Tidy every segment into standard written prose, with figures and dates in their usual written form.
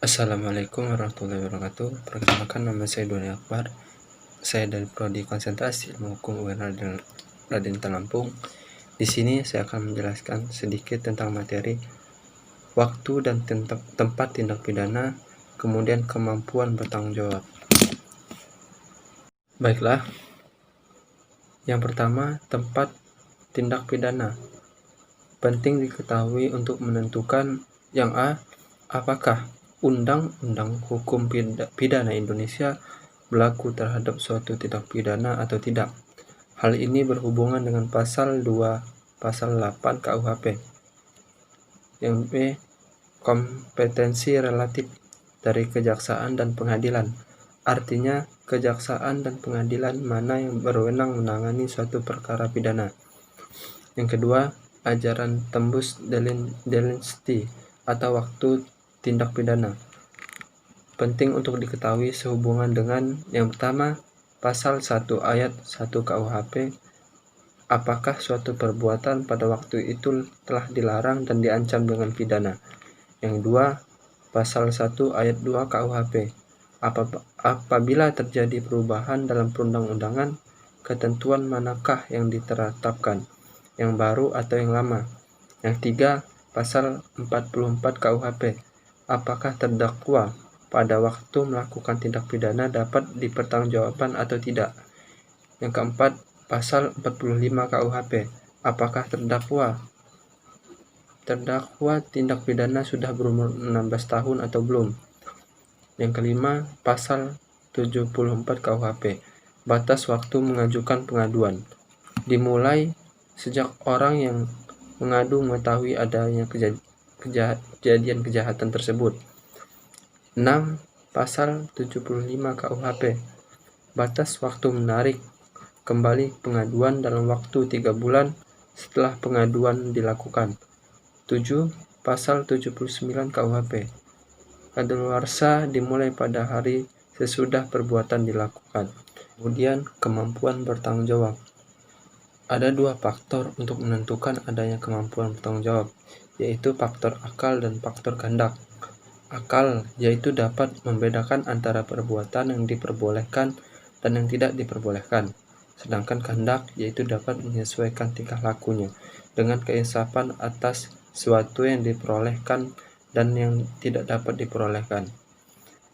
Assalamualaikum warahmatullahi wabarakatuh. Perkenalkan, nama saya Doni Akbar. Saya dari Prodi Konsentrasi Ilmu Hukum UIN Raden Lampung. Di sini saya akan menjelaskan sedikit tentang materi waktu dan tempat tindak pidana, kemudian kemampuan bertanggung jawab. Baiklah. Yang pertama, tempat tindak pidana. Penting diketahui untuk menentukan yang apakah Undang-Undang Hukum Pidana Indonesia berlaku terhadap suatu tindak pidana atau tidak. Hal ini berhubungan dengan pasal 2, pasal 8 KUHP. Yang B, kompetensi relatif dari kejaksaan dan pengadilan. Artinya, kejaksaan dan pengadilan mana yang berwenang menangani suatu perkara pidana. Yang kedua, ajaran tembus delinquency atau waktu tindak pidana. Penting untuk diketahui sehubungan dengan yang pertama, pasal 1 ayat 1 KUHP, apakah suatu perbuatan pada waktu itu telah dilarang dan diancam dengan pidana. Yang kedua, pasal 1 ayat 2 KUHP, apabila terjadi perubahan dalam perundang-undangan, ketentuan manakah yang diterapkan, yang baru atau yang lama. Yang tiga, pasal 44 KUHP, apakah terdakwa pada waktu melakukan tindak pidana dapat dipertanggungjawabkan atau tidak. Yang keempat, pasal 45 KUHP, apakah terdakwa tindak pidana sudah berumur 16 tahun atau belum. Yang kelima, pasal 74 KUHP, batas waktu mengajukan pengaduan. Dimulai sejak orang yang mengadu mengetahui adanya kejadian kejahatan tersebut. 6. Pasal 75 KUHP, batas waktu menarik kembali pengaduan dalam waktu 3 bulan setelah pengaduan dilakukan. 7. Pasal 79 KUHP, kadaluarsa dimulai pada hari sesudah perbuatan dilakukan. Kemudian, kemampuan bertanggung jawab. Ada dua faktor untuk menentukan adanya kemampuan bertanggung jawab, yaitu faktor akal dan faktor kehendak. Akal yaitu dapat membedakan antara perbuatan yang diperbolehkan dan yang tidak diperbolehkan. Sedangkan kehendak yaitu dapat menyesuaikan tingkah lakunya dengan keinsafan atas sesuatu yang diperolehkan dan yang tidak dapat diperolehkan.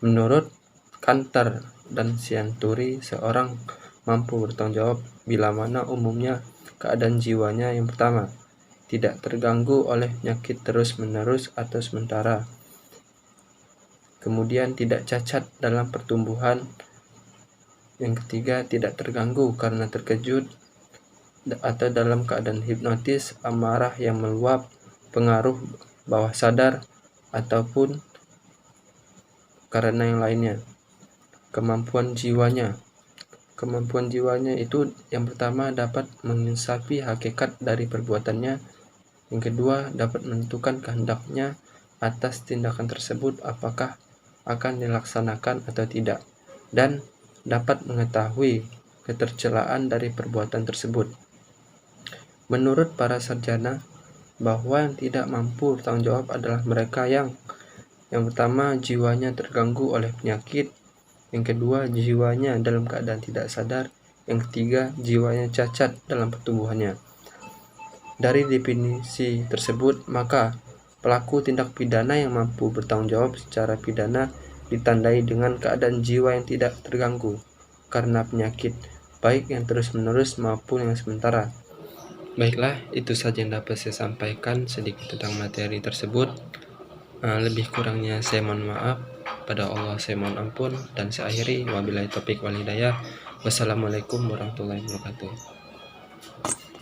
Menurut Kantar dan Sianturi, seorang mampu bertanggung jawab bila mana umumnya keadaan jiwanya yang pertama tidak terganggu oleh penyakit terus-menerus atau sementara. Kemudian tidak cacat dalam pertumbuhan. Yang ketiga, tidak terganggu karena terkejut atau dalam keadaan hipnotis, amarah yang meluap, pengaruh bawah sadar, ataupun karena yang lainnya. Kemampuan jiwanya itu yang pertama dapat menginsafi hakikat dari perbuatannya. Yang kedua, dapat menentukan kehendaknya atas tindakan tersebut apakah akan dilaksanakan atau tidak, dan dapat mengetahui ketercelaan dari perbuatan tersebut. Menurut para sarjana, bahwa yang tidak mampu bertanggung jawab adalah mereka yang pertama jiwanya terganggu oleh penyakit, yang kedua jiwanya dalam keadaan tidak sadar, yang ketiga jiwanya cacat dalam pertumbuhannya. Dari definisi tersebut, maka pelaku tindak pidana yang mampu bertanggung jawab secara pidana ditandai dengan keadaan jiwa yang tidak terganggu karena penyakit, baik yang terus-menerus maupun yang sementara. Baiklah, itu saja yang dapat saya sampaikan sedikit tentang materi tersebut. Lebih kurangnya saya mohon maaf. Pada Allah saya mohon ampun, dan saya akhiri wabillahi taufik wal hidayah. Wassalamualaikum warahmatullahi wabarakatuh.